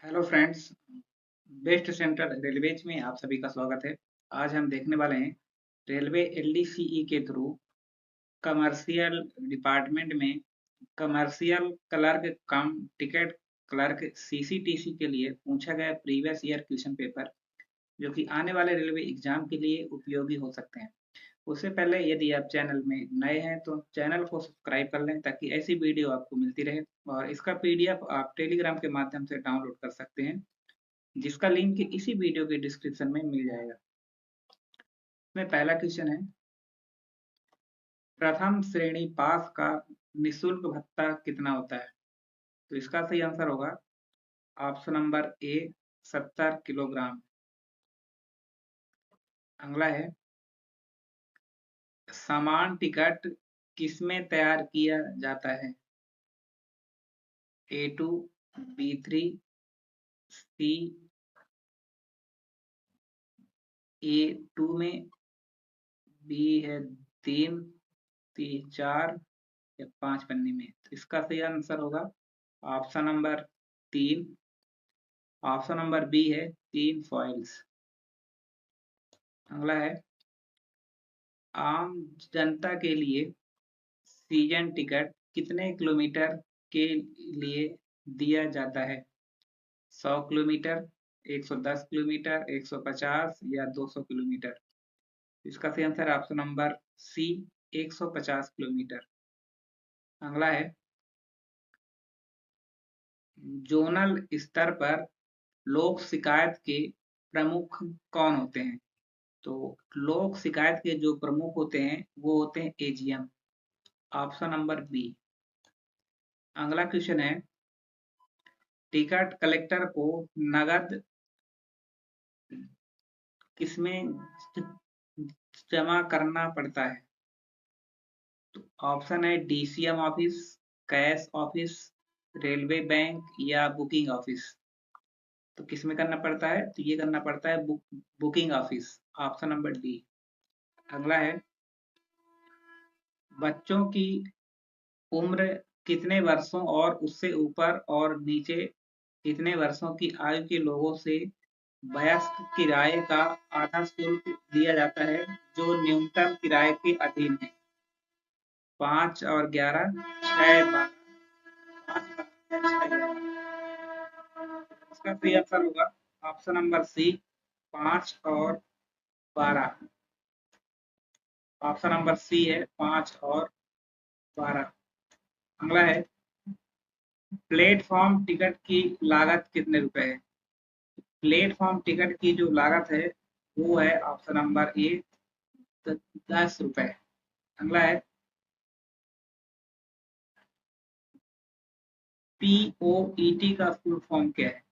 Hello friends, best central railways में आप सभी का स्वागत है। आज हम देखने वाले हैं रेलवे एलडीसीई के थ्रू कमर्शियल डिपार्टमेंट में कमर्शियल क्लर्क कम टिकट क्लर्क सीसीटीसी के लिए पूछा गया प्रीवियस ईयर क्वेश्चन पेपर, जो कि आने वाले रेलवे एग्जाम के लिए उपयोगी हो सकते हैं। उससे पहले यदि आप चैनल में नए हैं तो चैनल को सब्सक्राइब कर लें ताकि ऐसी वीडियो आपको मिलती रहे, और इसका पीडीएफ आप टेलीग्राम के माध्यम से डाउनलोड कर सकते हैं, जिसका लिंक इसी वीडियो के डिस्क्रिप्शन में मिल जाएगा। इसमें पहला क्वेश्चन है, प्रथम श्रेणी पास का निःशुल्क भत्ता कितना होता है? तो इसका सही आंसर होगा ऑप्शन नंबर ए 70 किलोग्राम। अगला है, समान टिकट किसमें तैयार किया जाता है? A2, B3, C A2 में, बी है 3, सी 4 या 5 पन्ने में। तो इसका सही आंसर होगा option number 3। Option number B है 3 फॉइल्स। अगला है, आम जनता के लिए सीजन टिकट कितने किलोमीटर के लिए दिया जाता है? 100 किलोमीटर, 110 किलोमीटर, 150 या 200 किलोमीटर? इसका सही answer option number C 150 kilometre. अगला है, जोनल स्तर पर लोक शिकायत के प्रमुख कौन होते हैं? तो लोक शिकायत के जो प्रमुख होते हैं वो होते हैं एजीएम। Option number B. अगला क्वेश्चन है, टिकट कलेक्टर को नगद किसमें जमा करना पड़ता है? तो ऑप्शन है DCM office, cash office, railway bank या बुकिंग ऑफिस। तो किसमें करना पड़ता है? तो ये करना पड़ता है booking office. Option number D. अगला है, बच्चों की उम्र कितने वर्षों और उससे ऊपर और नीचे कितने वर्षों की आयु के लोगों से वयस्क किराए का आधा शुल्क दिया जाता है, जो न्यूनतम किराए के अधीन है? 5 और 11, 6, 12, 5, 12, 6, 11। इसका सही आंसर होगा ऑप्शन नंबर सी 5 और 12। ऑप्शन नंबर सी है 5 और 12। अगला है, प्लेटफॉर्म टिकट की लागत कितने रुपए है? प्लेटफॉर्म टिकट की जो लागत है वो है ऑप्शन नंबर ए 10 रुपए। अगला है, पीओईटी का फुल फॉर्म क्या है?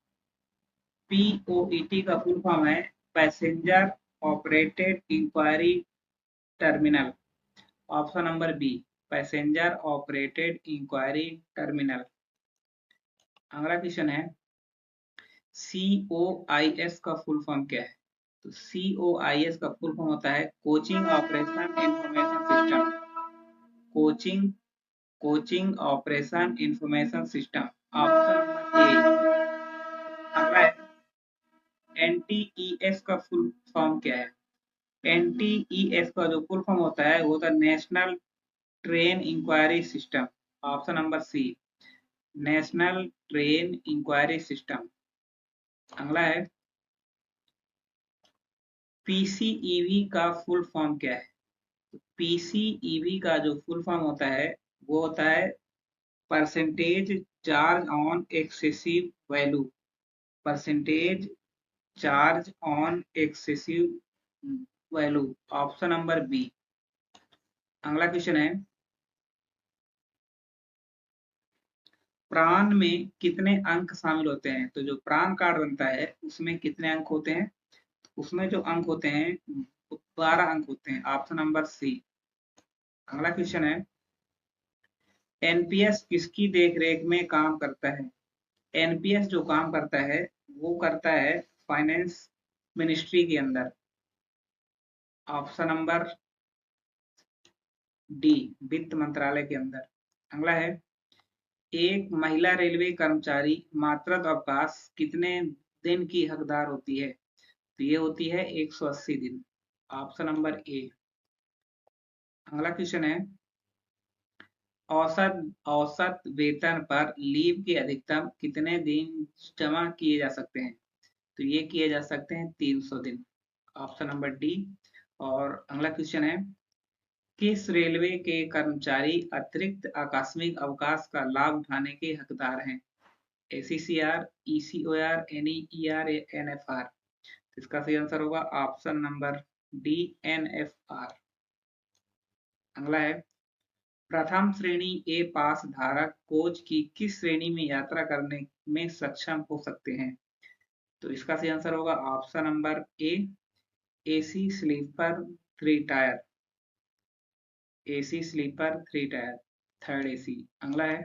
पीओईटी का फुल फॉर्म है passenger operated enquiry terminal. Option number B, passenger operated enquiry terminal. अगला क्वेश्चन है, COIS का फुल फॉर्म क्या है? तो COIS का फुल फॉर्म होता है coaching operation information system. Coaching coaching operation information system. Option number A. अगला है, NTES का फुल फॉर्म क्या है? NTES का जो फुल फॉर्म होता है वो होता है national train enquiry system. Option number C, national train enquiry system. अगला है, PCEV का फुल फॉर्म क्या है? PCEV का जो फुल फॉर्म होता है वो होता है percentage charge on excessive value. Percentage charge on excessive value. Option number B. अगला क्वेश्चन है, प्राण में कितने अंक शामिल होते हैं? तो जो प्राण कार्ड बनता है उसमें कितने अंक होते हैं? उसमें जो अंक होते हैं 12 अंक होते हैं। Option number C. अगला क्वेश्चन है, एनपीएस किसकी देखरेख में काम करता है? एनपीएस जो काम करता है वो करता है फाइनेंस मिनिस्ट्री के अंदर। ऑप्शन नंबर डी, वित्त मंत्रालय के अंदर। अगला है, एक महिला रेलवे कर्मचारी मातृत्व अवकाश कितने दिन की हकदार होती है? तो ये होती है 180 दिन। Option number A. अगला क्वेश्चन है, औसत औसत वेतन पर लीव के अधिकतम कितने दिन जमा किए जा सकते हैं? तो ये किए जा सकते हैं 300 दिन। Option number D. और अगला क्वेश्चन है, किस रेलवे के कर्मचारी अतिरिक्त आकस्मिक अवकाश का लाभ उठाने के हकदार हैं? ACCR, ECOR, NEER या NFR? इसका सही आंसर होगा ऑप्शन नंबर डी, NFR। अगला है, प्रथम श्रेणी ए पास धारक कोच की किस श्रेणी में यात्रा करने में सक्षम हो सकते हैं? तो इसका सही आंसर होगा option number A, AC sleeper 3 tier. AC sleeper 3 tier, third AC। अगला है,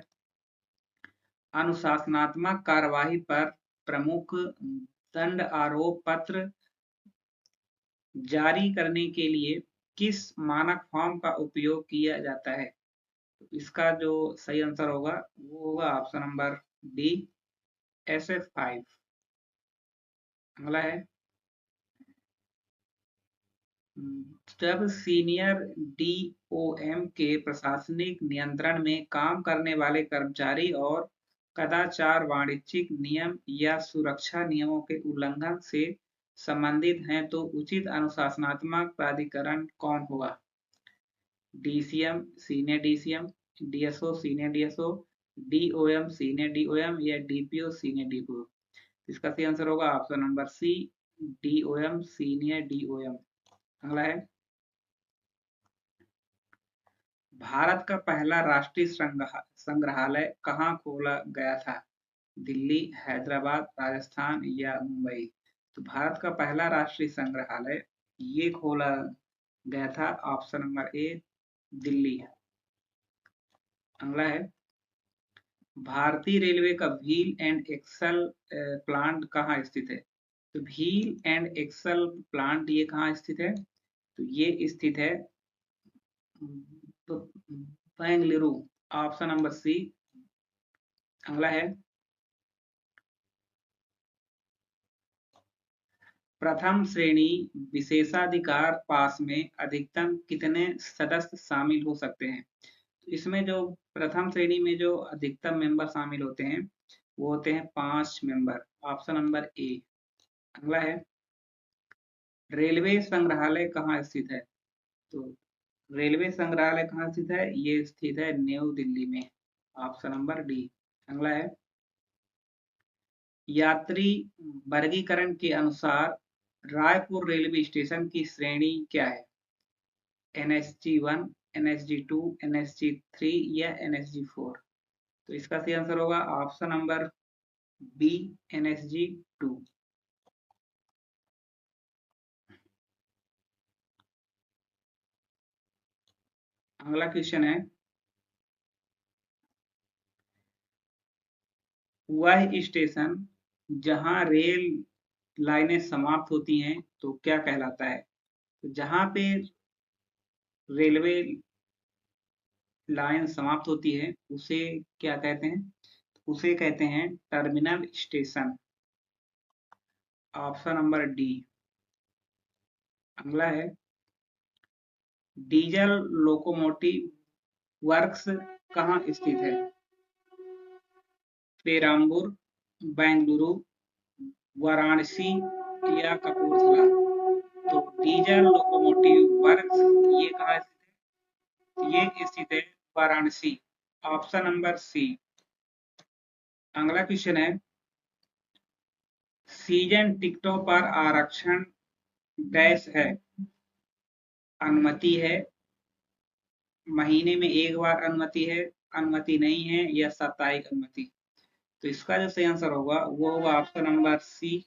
अनुशासनात्मक कार्यवाही पर प्रमुख दंड आरोप पत्र जारी करने के लिए किस मानक फॉर्म का उपयोग किया जाता है? तो इसका जो सही आंसर होगा वो होगा ऑप्शन नंबर डी, SF5। अगला है, जब सीनियर DOM के प्रशासनिक नियंत्रण में काम करने वाले कर्मचारी और कदाचार वाणिज्यिक नियम या सुरक्षा नियमों के उल्लंघन से संबंधित हैं तो उचित अनुशासनात्मक प्राधिकरण कौन होगा? DCM, senior DCM, DSO, senior DSO, DOM, senior DOM या DPO, सीनियर DPO? इसका सही आंसर होगा option number C, DOM, senior DOM। अगला है, भारत का पहला राष्ट्रीय संग्रहालय कहाँ खोला गया था? दिल्ली, हैदराबाद, राजस्थान या मुंबई? तो भारत का पहला राष्ट्रीय संग्रहालय ये खोला गया था ऑप्शन नंबर ए, दिल्ली। अगला है, भारतीय रेलवे का व्हील एंड एक्सल प्लांट कहाँ स्थित है? तो व्हील एंड एक्सल प्लांट ये कहाँ स्थित है? तो ये स्थित है बेंगलुरु, ऑप्शन नंबर सी। अगला है, प्रथम श्रेणी विशेषाधिकार पास में अधिकतम कितने सदस्य शामिल हो सकते हैं? तो इसमें जो प्रथम श्रेणी में जो अधिकतम मेंबर शामिल होते हैं वो होते हैं 5 मेंबर, ऑप्शन नंबर ए। अगला है, रेलवे संग्रहालय कहाँ स्थित है? तो रेलवे संग्रहालय कहाँ स्थित है? ये स्थित है न्यू दिल्ली में, ऑप्शन नंबर डी। अगला है, यात्री वर्गीकरण के अनुसार रायपुर रेलवे स्टेशन की श्रेणी क्या है? NSG 1, NSG 2, NSG 3 या NSG 4? तो इसका सही आंसर होगा ऑप्शन नंबर बी, NSG 2। अगला क्वेश्चन है, वह स्टेशन जहां रेल लाइनें समाप्त होती हैं तो क्या कहलाता है? तो जहां पे रेलवे लाइन समाप्त होती है उसे क्या कहते हैं? उसे कहते हैं terminal station, option number D. अगला है, डीजल लोकोमोटिव वर्क्स कहाँ स्थित है? पेराम्बूर, बेंगलुरु, वाराणसी या कपूरथला? तो डीजल लोकोमोटिव वर्क्स ये कहाँ स्थित है? ये स्थित है वाराणसी, ऑप्शन नंबर सी। अगला क्वेश्चन है, सीजन टिकटों पर आरक्षण डैश है, अनुमति है, महीने में एक बार अनुमति है, अनुमति नहीं है या साप्ताहिक अनुमति? तो इसका जो सही आंसर होगा वो होगा option number C,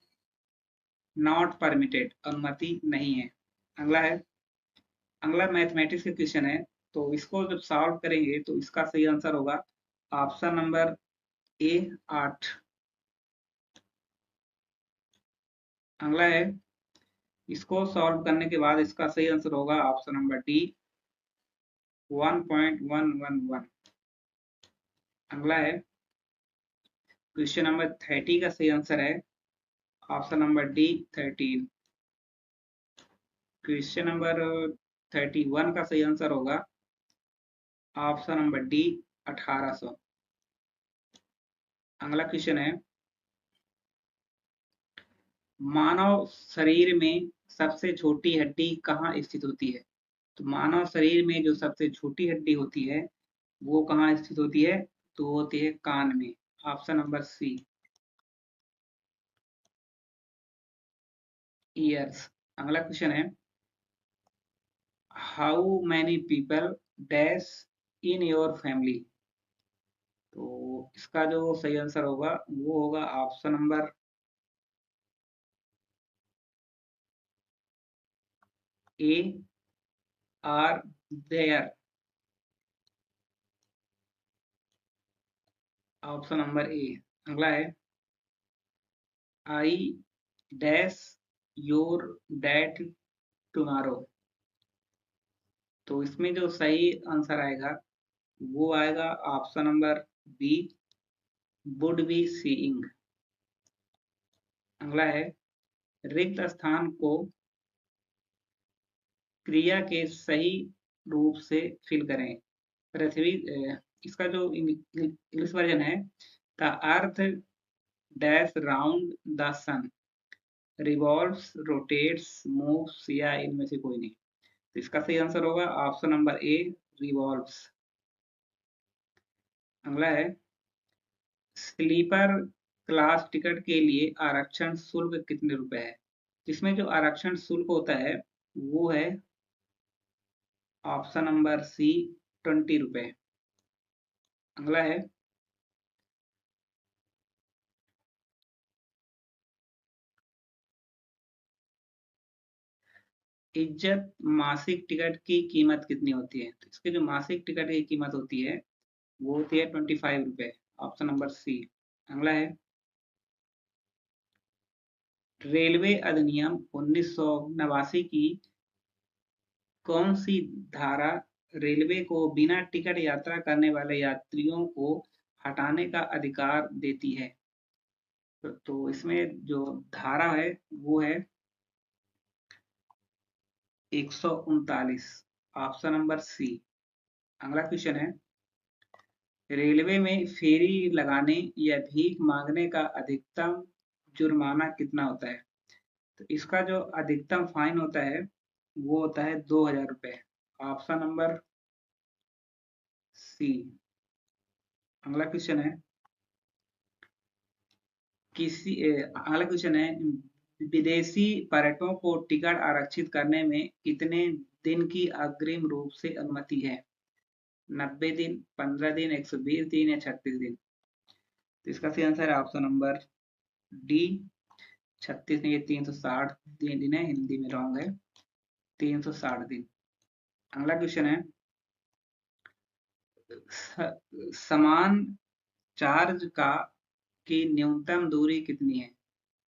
not permitted, अनुमति नहीं है। अगला है, अगला मैथमेटिक्स का क्वेश्चन है, तो इसको जब सॉल्व करेंगे तो इसका सही आंसर होगा ऑप्शन नंबर ए, 8। अगला है, इसको सॉल्व करने के बाद इसका सही आंसर होगा ऑप्शन नंबर डी, 1.111। अगला है, क्वेश्चन नंबर 30 का सही आंसर है option number D 13। Question number 31 का सही आंसर होगा ऑप्शन नंबर डी 1800। अगला क्वेश्चन है मानव शरीर में सबसे छोटी हड्डी कहाँ स्थित होती है? तो मानव शरीर में जो सबसे छोटी हड्डी होती है वो कहाँ स्थित होती है? तो होती है कान में। Option number C ears. अगला क्वेश्चन है how many people dash in your family? तो इसका जो सही आंसर होगा वो होगा option number A are there. Option number A. अगला है I dash your dad tomorrow. तो इसमें जो सही आंसर आएगा वो आएगा option number B would be seeing. अगला है रिक्त स्थान को क्रिया के सही रूप से फिल करें। पृथ्वी इसका जो इंग्लिश वर्जन है the earth dash round the sun revolves rotates moves या इनमें से कोई नहीं। तो इसका सही आंसर होगा ऑप्शन नंबर ए रिवॉल्व्स। अगला है स्लीपर क्लास टिकट के लिए आरक्षण शुल्क कितने रुपए है? जिसमें जो आरक्षण शुल्क होता है वो है ऑप्शन नंबर सी 20 रुपए। अगला है इज्जत मासिक टिकट की कीमत कितनी होती है? तो इसकी जो मासिक टिकट की कीमत होती है वो होती है 25 रुपए। Option number C. अगला है रेलवे अधिनियम 1989 की कौन सी धारा रेलवे को बिना टिकट यात्रा करने वाले यात्रियों को हटाने का अधिकार देती है? तो इसमें जो धारा है वो है 139। Option number C. अगला क्वेश्चन है रेलवे में फेरी लगाने या भीख मांगने का अधिकतम जुर्माना कितना होता है? तो इसका जो अधिकतम फाइन होता है वो होता है 2000 रुपए। Option number C. अगला क्वेश्चन है अगला क्वेश्चन है विदेशी पर्यटकों को टिकट आरक्षित करने में कितने दिन की अग्रिम रूप से अनुमति है? 90 दिन, 15 दिन, 120 दिन या 36 दिन? तो इसका सही आंसर है ऑप्शन नंबर डी 36 नहीं, 360 दिन है, हिंदी में रॉन्ग है, 360 दिन। अगला क्वेश्चन है समान चार्ज का की न्यूनतम दूरी कितनी है?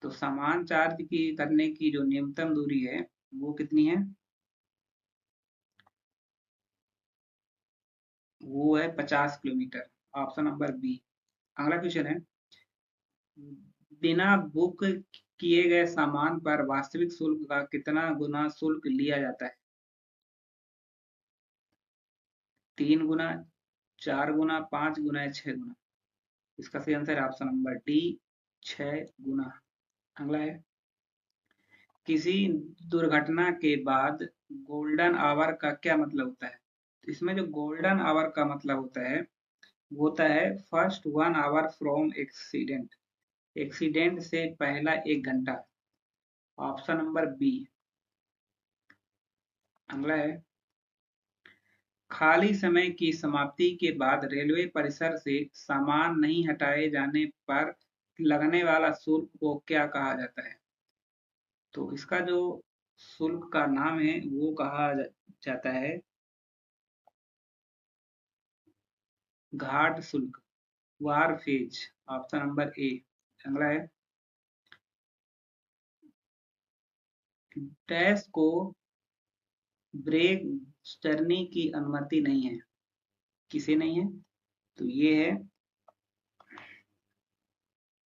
तो समान चार्ज की करने की जो न्यूनतम दूरी है वो कितनी है? वो है 50 किलोमीटर। Option number B. अगला क्वेश्चन है बिना बुक किए गए सामान पर वास्तविक शुल्क का कितना गुना शुल्क लिया जाता है? 3 गुना, 4 गुना, 5 गुना या 6 गुना? इसका सही आंसर है ऑप्शन नंबर डी 6 गुना। अगला है किसी दुर्घटना के बाद गोल्डन आवर का क्या मतलब होता है? तो इसमें जो गोल्डन आवर का मतलब होता है वो होता है first 1 hour from accident. Accident से पहला 1 घंटा। Option number B. अगला है खाली समय की समाप्ति के बाद रेलवे परिसर से सामान नहीं हटाए जाने पर लगने वाला शुल्क को क्या कहा जाता है? तो इसका जो शुल्क का नाम है वो कहा जाता है घाट शुल्क, वारफेज। Option number A. अगला है डैश को ब्रेक जर्नी की अनुमति नहीं है। किसे नहीं है? तो ये है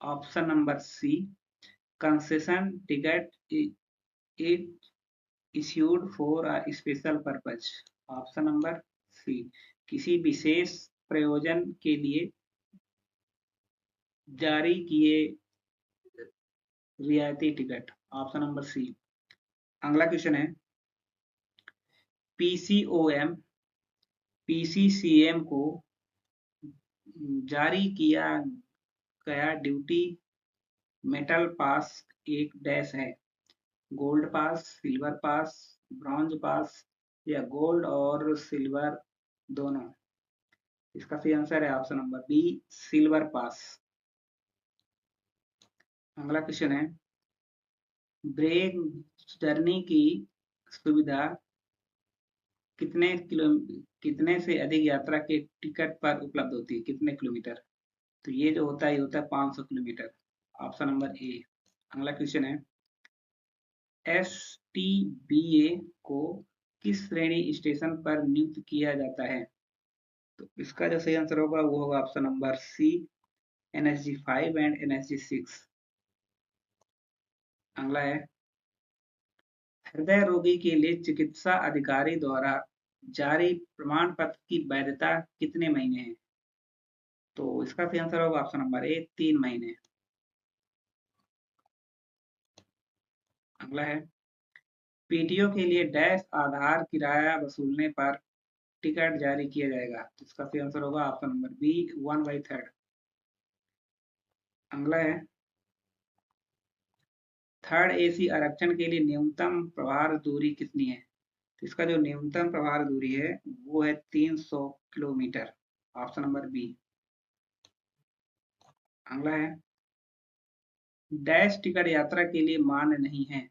option number C, concession ticket it issued for a special purpose. Option number C, किसी विशेष प्रयोजन के लिए जारी किए रियायती टिकट। Option number C. अगला क्वेश्चन है, पीसीओएम पीसीसीएम को जारी किया गया ड्यूटी मेटल पास एक डैश है। गोल्ड पास, सिल्वर पास, ब्रॉन्ज पास या गोल्ड और सिल्वर दोनों। इसका सही आंसर है ऑप्शन नंबर बी, सिल्वर पास। अगला क्वेश्चन है, ब्रेक जर्नी की सुविधा कितने से अधिक यात्रा के टिकट पर उपलब्ध होती है, कितने किलोमीटर? तो ये जो होता है, ये होता है 500 किलोमीटर। Option number A. अगला क्वेश्चन है, एसटीबीए को किस श्रेणी स्टेशन पर नियुक्त किया जाता है? तो इसका जो सही आंसर होगा वो होगा option number C, NSG 5 and NSG 6। अगला है, हृदय रोगी के लिए चिकित्सा अधिकारी द्वारा जारी प्रमाण पत्र की वैधता कितने महीने है? तो इसका सही आंसर होगा ऑप्शन नंबर ए, 3 महीने। अगला है, पीटीओ के लिए डैश आधार किराया वसूलने पर टिकट जारी किया जाएगा। तो इसका सही आंसर होगा ऑप्शन नंबर बी, 1/3। अगला है, थर्ड एसी आरक्षण के लिए न्यूनतम प्रभार दूरी कितनी है? तो इसका जो न्यूनतम प्रभार दूरी है वो है 300 किलोमीटर। Option number B. अगला है, डैश टिकट यात्रा के लिए मान्य नहीं है।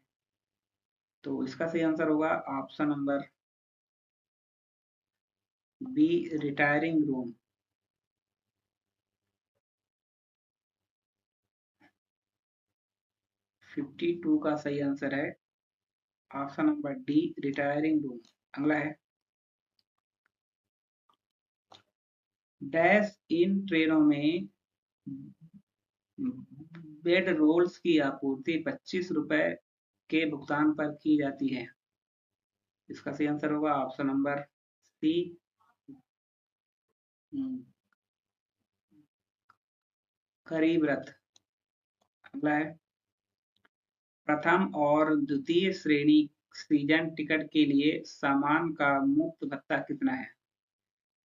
तो इसका सही आंसर होगा option number B, retiring room. 52 का सही आंसर है option number D, retiring room. अगला है, डैश इन ट्रेनों में बेड रोल्स की आपूर्ति 25 रुपए के भुगतान पर की जाती है। इसका सही आंसर होगा ऑप्शन नंबर सी, गरीब रथ। अगला है, प्रथम और द्वितीय श्रेणी सीजन टिकट के लिए सामान का मुफ्त भत्ता कितना है?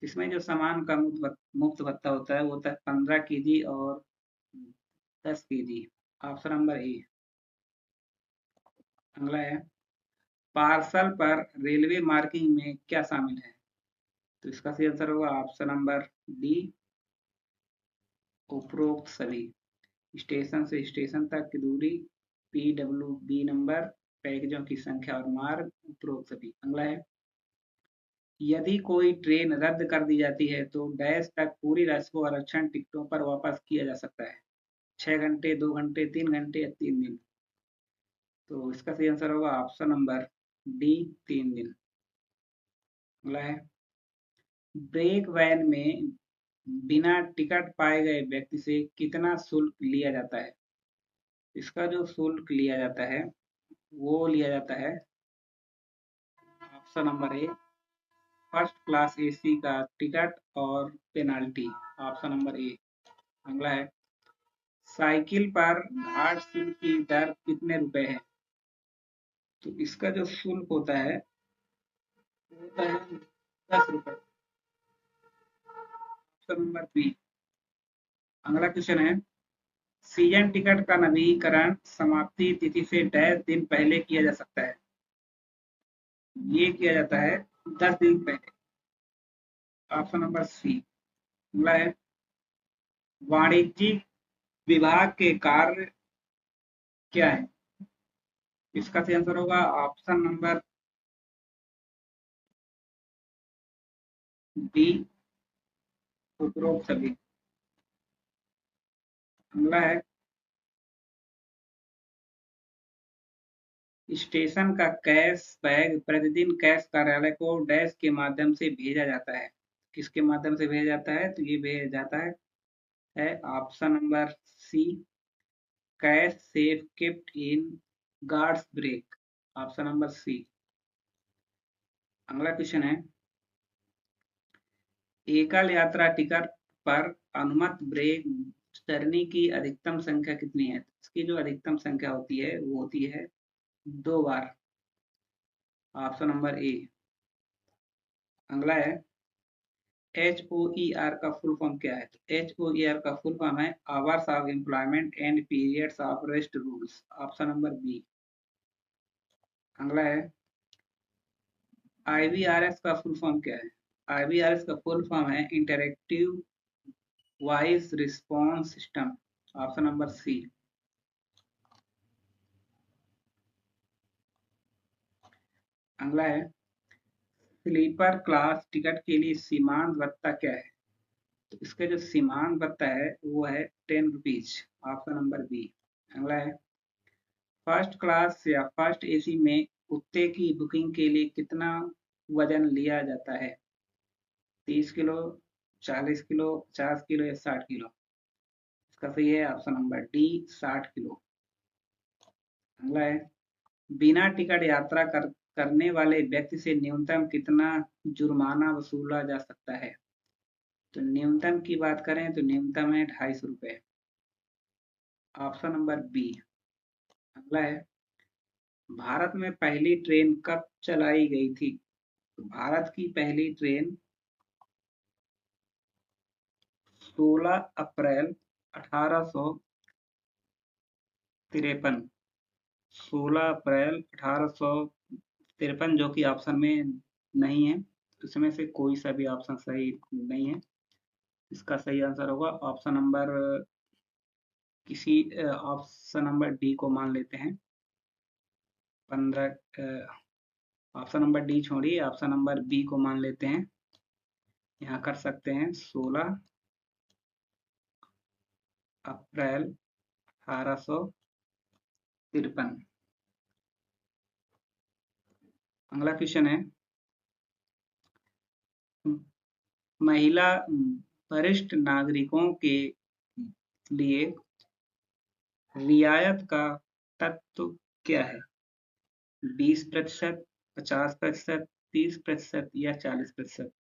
इसमें जो सामान का मुफ्त भत्ता होता है वो होता है 15 केजी और 10 केजी। Option number A. अगला है, पार्सल पर रेलवे मार्किंग में क्या शामिल है? तो इसका सही आंसर होगा ऑप्शन नंबर डी, उपरोक्त सभी। स्टेशन से स्टेशन तक की दूरी, पीडब्ल्यूबी नंबर, पैकेजों की संख्या और मार्ग, उपरोक्त सभी। अगला है, यदि कोई ट्रेन रद्द कर दी जाती है तो डैश तक पूरी राशि को आरक्षण टिकटों पर वापस किया जा सकता है। 6 घंटे, 2 घंटे, 3 घंटे या 3 दिन। तो इसका सही आंसर होगा ऑप्शन नंबर डी, 3 दिन। अगला है, ब्रेक वैन में बिना टिकट पाए गए व्यक्ति से कितना शुल्क लिया जाता है? इसका जो शुल्क लिया जाता है वो लिया जाता है ऑप्शन नंबर ए, फर्स्ट क्लास एसी का टिकट और पेनाल्टी। Option number A. अगला है, साइकिल पर घाट शुल्क की दर कितने रुपए है? तो इसका जो शुल्क होता है वो होता है 10 रुपए। Option number B. अगला क्वेश्चन है, सीजन टिकट का नवीनीकरण समाप्ति तिथि से डैश दिन पहले किया जा सकता है। ये किया जाता है 10 दिन पहले। Option number C. अगला है, वाणिज्यिक विभाग के कार्य क्या है? इसका सही आंसर होगा ऑप्शन नंबर डी, उपरोक्त सभी। अगला है, स्टेशन का कैश बैग प्रतिदिन कैश कार्यालय को डैश के माध्यम से भेजा जाता है। किसके माध्यम से भेजा जाता है? तो ये भेजा जाता है option number C, cash safe kept in guard's break? Option number C. अगला क्वेश्चन है, एकल यात्रा टिकट पर अनुमत ब्रेक चढ़ने की अधिकतम संख्या कितनी है? इसकी जो अधिकतम संख्या होती है वो होती है 2 बार। Option number A. अगला है, HOER का फुल फॉर्म क्या है? तो HOER का फुल फॉर्म है hours of employment and periods of rest rules. Option number B. अगला है, IVRS का फुल फॉर्म क्या है? IVRS का फुल फॉर्म है interactive voice response system. Option number C. अगला है, स्लीपर क्लास टिकट के लिए सीमांत भत्ता क्या है? तो इसका जो सीमांत भत्ता है वो है 10 रुपीज। Option number B. अगला है, फर्स्ट क्लास या फर्स्ट एसी में कुत्ते की बुकिंग के लिए कितना वजन लिया जाता है? 30 किलो, 40 किलो, 50 किलो या 60 किलो? इसका सही है ऑप्शन नंबर डी, 60 किलो। अगला है, बिना टिकट यात्रा करने वाले व्यक्ति से न्यूनतम कितना जुर्माना वसूला जा सकता है? तो न्यूनतम की बात करें तो न्यूनतम है 250 रुपए। Option number B. अगला है, भारत में पहली ट्रेन कब चलाई गई थी? तो भारत की पहली ट्रेन 16 अप्रैल 1853। 16 अप्रैल 1853, जो कि ऑप्शन में नहीं है। इसमें से कोई सा भी ऑप्शन सही नहीं है। इसका सही आंसर होगा ऑप्शन नंबर किसी ऑप्शन नंबर डी को मान लेते हैं। 15 ऑप्शन नंबर डी छोड़िए, ऑप्शन नंबर बी को मान लेते हैं। यहाँ कर सकते हैं 16 अप्रैल 1853। अगला क्वेश्चन है, महिला वरिष्ठ नागरिकों के लिए रियायत का तत्व क्या है? 20%, 50%, 30% या 40%?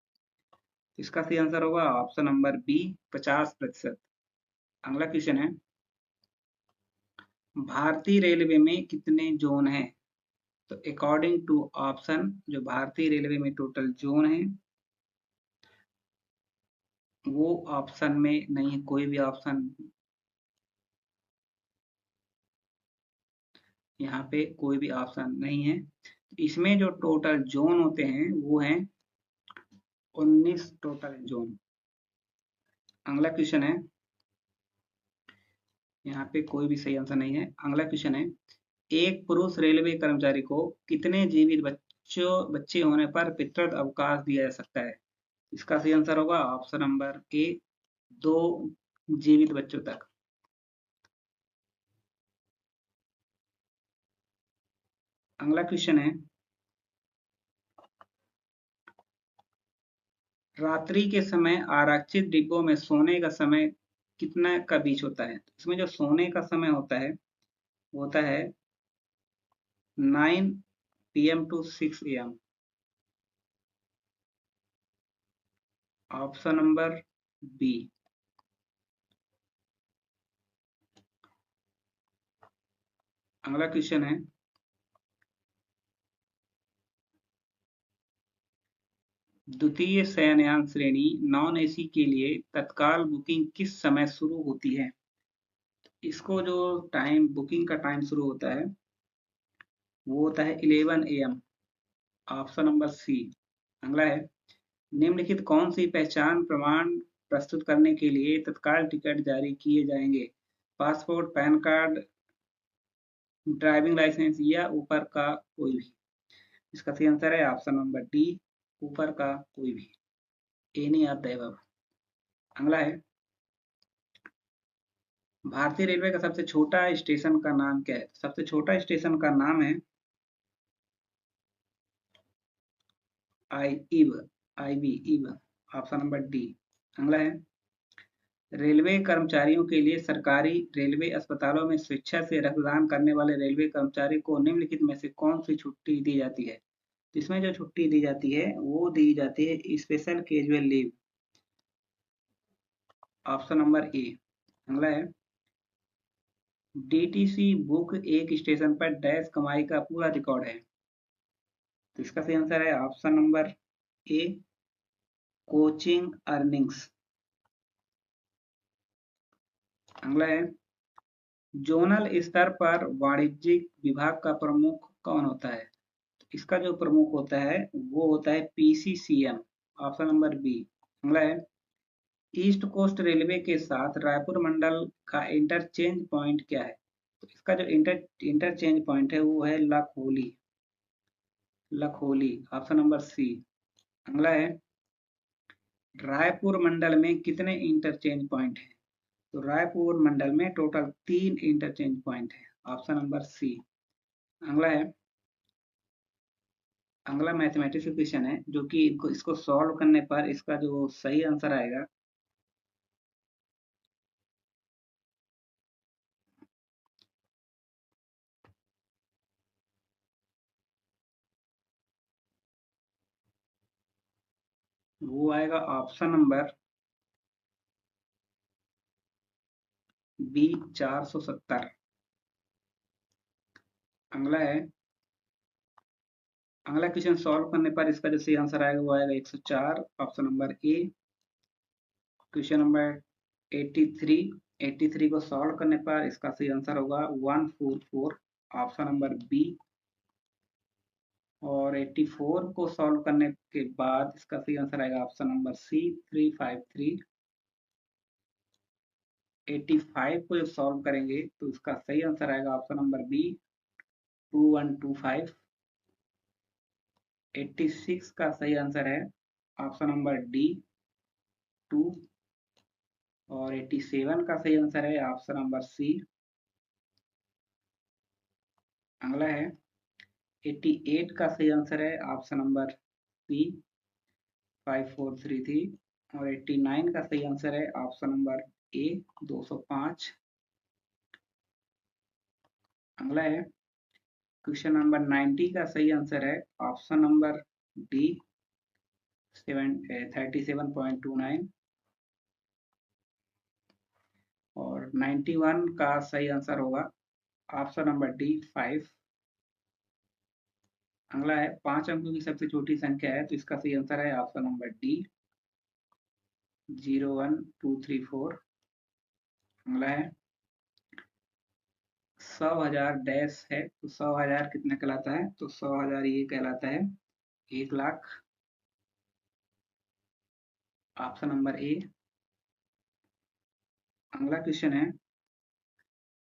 इसका सही आंसर होगा ऑप्शन नंबर बी, 50%। अगला क्वेश्चन है, भारतीय रेलवे में कितने जोन हैं? तो अकॉर्डिंग टू ऑप्शन, जो भारतीय रेलवे में टोटल जोन है वो ऑप्शन में नहीं है, कोई भी ऑप्शन यहाँ पे कोई भी ऑप्शन नहीं है। इसमें जो टोटल जोन होते हैं वो हैं 19 टोटल जोन। अगला क्वेश्चन है, यहाँ पे कोई भी सही आंसर नहीं है। अगला क्वेश्चन है, एक पुरुष रेलवे कर्मचारी को कितने जीवित बच्चे होने पर पितृत्व अवकाश दिया जा सकता है? इसका सही आंसर होगा ऑप्शन नंबर ए, 2 जीवित बच्चों तक। अगला क्वेश्चन है, रात्रि के समय आरक्षित डिब्बों में सोने का समय कितना का बीच होता है? इसमें जो सोने का समय होता है वो होता है 9 PM to 6 AM। Option number B. अगला क्वेश्चन है, द्वितीय शयनयान श्रेणी नॉन एसी के लिए तत्काल बुकिंग किस समय शुरू होती है? इसको जो टाइम बुकिंग का टाइम शुरू होता है वो होता है 11 AM। Option number C. अगला है, निम्नलिखित कौन सी पहचान प्रमाण प्रस्तुत करने के लिए तत्काल टिकट जारी किए जाएंगे? Passport, pan card, driving licence या ऊपर का कोई भी? इसका सही आंसर है ऑप्शन नंबर डी, ऊपर का कोई भी, एनी ऑफ द अबव। अगला है, भारतीय रेलवे का सबसे छोटा स्टेशन का नाम क्या है? सबसे छोटा स्टेशन का नाम है आई इव, IB इव। Option number D. अगला है, रेलवे कर्मचारियों के लिए सरकारी रेलवे अस्पतालों में स्वेच्छा से रक्तदान करने वाले रेलवे कर्मचारी को निम्नलिखित में से कौन सी छुट्टी दी जाती है? तो इसमें जो छुट्टी दी जाती है वो दी जाती है special casual leave. Option number A. अगला है डीटीसी बुक एक स्टेशन पर डैश कमाई का पूरा रिकॉर्ड है। तो इसका सही आंसर है ऑप्शन नंबर ए, कोचिंग अर्निंग्स। अगला है जोनल स्तर पर वाणिज्यिक विभाग का प्रमुख कौन होता है? तो इसका जो प्रमुख होता है वो होता है पीसीसीएम। Option number B. अगला है ईस्ट कोस्ट रेलवे के साथ रायपुर मंडल का इंटरचेंज पॉइंट क्या है? तो इसका जो इंटरचेंज पॉइंट है वो है Lakholi. Lakholi, option number C. अगला है रायपुर मंडल में कितने इंटरचेंज पॉइंट हैं? तो रायपुर मंडल में टोटल 3 इंटरचेंज पॉइंट है। Option number C. अगला है अगला मैथमेटिक्स क्वेश्चन है जो कि इसको सॉल्व करने पर इसका जो सही आंसर आएगा वो आएगा ऑप्शन नंबर बी 470। अगला है अगला क्वेश्चन सॉल्व करने पर इसका जो सही आंसर आएगा वो आएगा 104। ऑप्शन नंबर ए। Question number 83। 83 को सॉल्व करने पर इसका सही आंसर होगा 144। Option number B. और 84 को सॉल्व करने के बाद इसका सही आंसर आएगा ऑप्शन नंबर सी 353। 85 को जब सॉल्व करेंगे तो इसका सही आंसर आएगा ऑप्शन नंबर बी 2125। 86 का सही आंसर है ऑप्शन नंबर डी 2। और 87 का सही आंसर है ऑप्शन नंबर सी। अगला है 88 का सही आंसर है ऑप्शन नंबर सी 5433। और 89 का सही आंसर है ऑप्शन नंबर ए 205। अगला है क्वेश्चन नंबर 90 का सही आंसर है ऑप्शन नंबर डी 37.29। और 91 का सही आंसर होगा ऑप्शन नंबर डी 5। अगला है 5 अंकों की सबसे छोटी संख्या है तो इसका सही आंसर है ऑप्शन नंबर डी 01234। अगला है 100,000 डैश है तो 100,000 कितना कहलाता है? तो 100,000 ये कहलाता है 1,00,000। Option number A. अगला क्वेश्चन है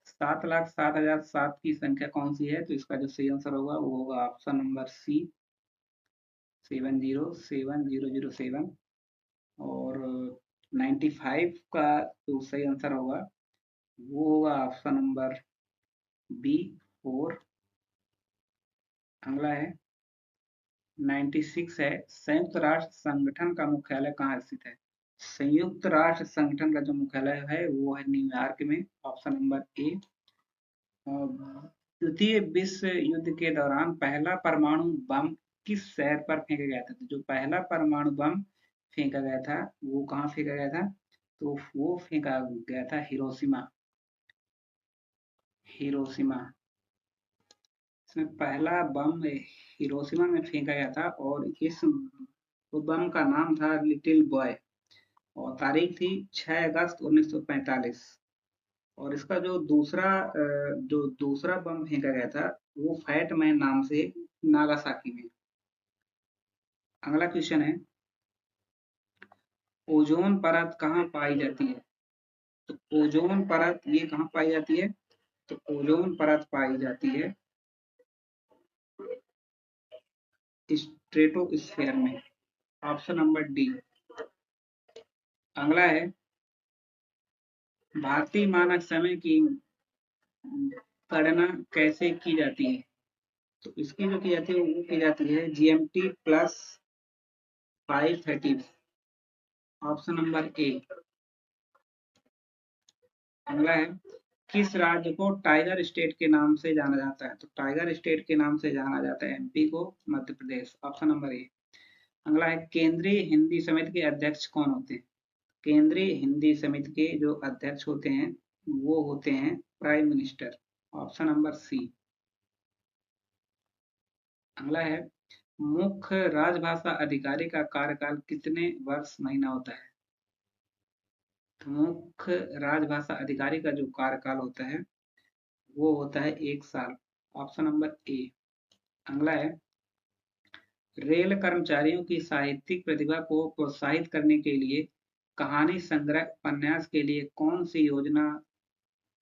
7,07,007 की संख्या कौन सी है? तो इसका जो सही आंसर होगा वो होगा ऑप्शन नंबर सी 707007। और 95 का जो सही आंसर होगा वो होगा ऑप्शन नंबर बी 4। अगला है 96 है संयुक्त राष्ट्र संगठन का मुख्यालय कहाँ स्थित है? संयुक्त राष्ट्र संगठन का जो मुख्यालय है वो है न्यूयॉर्क में। ऑप्शन नंबर ए। द्वितीय विश्व युद्ध के दौरान पहला परमाणु बम किस शहर पर फेंका गया था? तो जो पहला परमाणु बम फेंका गया था वो कहाँ फेंका गया था? तो वो फेंका गया था हिरोशिमा। हिरोशिमा। इसमें पहला बम हिरोशिमा में फेंका गया था और इस वो बम का नाम था लिटिल बॉय। और तारीख थी 6 अगस्त 1945। और इसका जो दूसरा बम फेंका गया था वो फैट मैन नाम से नागासाकी में। अगला क्वेश्चन है ओजोन परत कहाँ पाई जाती है? तो ओजोन परत ये कहाँ पाई जाती है? तो ओजोन परत पाई जाती है स्ट्रेटोस्फेयर में। Option number D. अगला है भारतीय मानक समय की गणना कैसे की जाती है? तो इसकी जो की जाती है वो की जाती है GMT plus 530। Option number A. अगला है, किस राज्य को टाइगर स्टेट के नाम से जाना जाता है? तो टाइगर स्टेट के नाम से जाना जाता है एमपी को, Madhya Pradesh. Option number A. अगला है, केंद्रीय हिंदी समिति के अध्यक्ष कौन होते हैं? केंद्रीय हिंदी समिति के जो अध्यक्ष होते हैं वो होते हैं prime minister. Option number C. अगला है, मुख्य राजभाषा अधिकारी का कार्यकाल कितने वर्ष महीना होता है? तो मुख्य राजभाषा अधिकारी का जो कार्यकाल होता है वो होता है 1 साल। Option number A. अगला है, रेल कर्मचारियों की साहित्यिक प्रतिभा को प्रोत्साहित करने के लिए कहानी संग्रह उपन्यास के लिए कौन सी योजना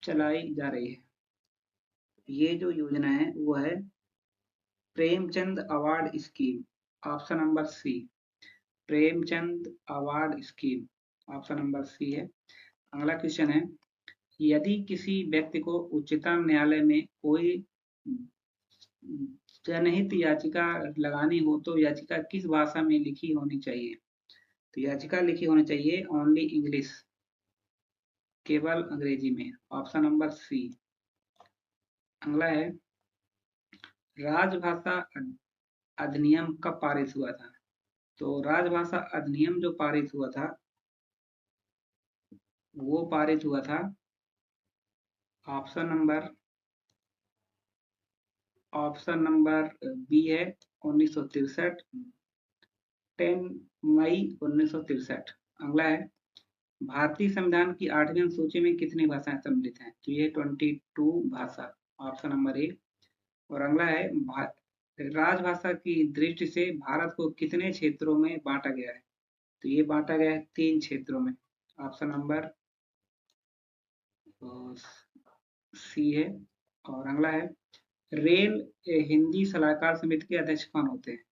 चलाई जा रही है? ये जो योजना है वो है Premchand award scheme. Option number C. Premchand award scheme. Option number C है। अगला क्वेश्चन है, यदि किसी व्यक्ति को उच्चतम न्यायालय में कोई जनहित याचिका लगानी हो तो याचिका किस भाषा में लिखी होनी चाहिए? तो याचिका लिखी होनी चाहिए ओनली इंग्लिश, केवल अंग्रेजी में। Option number C. अगला है, राजभाषा अधिनियम कब पारित हुआ था? तो राजभाषा अधिनियम जो पारित हुआ था वो पारित हुआ था ऑप्शन नंबर बी है 1963, 10 मई 1963। अगला है, भारतीय संविधान की 8वीं अनुसूची में कितनी भाषाएं सम्मिलित हैं? तो ये 22 भाषा। ऑप्शन नंबर ए। और अगला है, राजभाषा की दृष्टि से भारत को कितने क्षेत्रों में बांटा गया है? तो ये बांटा गया है 3 क्षेत्रों में। ऑप्शन नंबर सी है। और अगला है, रेल हिंदी सलाहकार समिति के अध्यक्ष कौन होते हैं?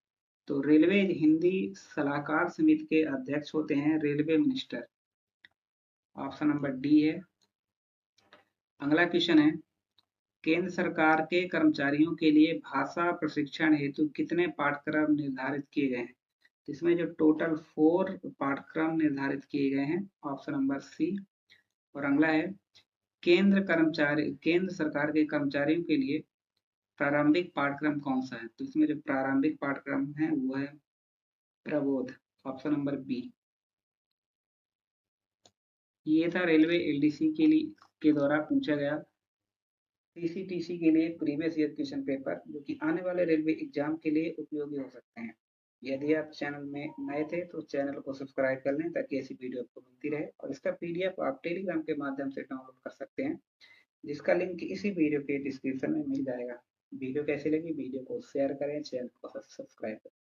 तो रेलवे हिंदी सलाहकार समिति के अध्यक्ष होते हैं railway minister. Option number D है। अगला क्वेश्चन है, केंद्र सरकार के कर्मचारियों के लिए भाषा प्रशिक्षण हेतु कितने पाठ्यक्रम निर्धारित किए गए हैं? इसमें जो टोटल 4 पाठ्यक्रम निर्धारित किए गए हैं। Option number C. और अगला है, केंद्र सरकार के कर्मचारियों के लिए प्रारंभिक पाठ्यक्रम कौन सा है? तो इसमें जो प्रारंभिक पाठ्यक्रम है वो है प्रबोध। Option number B. ये था रेलवे एलडीसी के द्वारा पूछा गया सीसीटीसी के लिए प्रीवियस ईयर क्वेश्चन पेपर, जो कि आने वाले रेलवे एग्जाम के लिए उपयोगी हो सकते हैं। यदि आप चैनल में नए थे तो चैनल को सब्सक्राइब कर लें ताकि ऐसी वीडियो आपको मिलती रहे। और इसका पीडीएफ आप टेलीग्राम के माध्यम से डाउनलोड कर सकते हैं, जिसका लिंक इसी वीडियो के डिस्क्रिप्शन में मिल जाएगा। वीडियो कैसी लगी, वीडियो को शेयर करें, चैनल को सब्सक्राइब करें।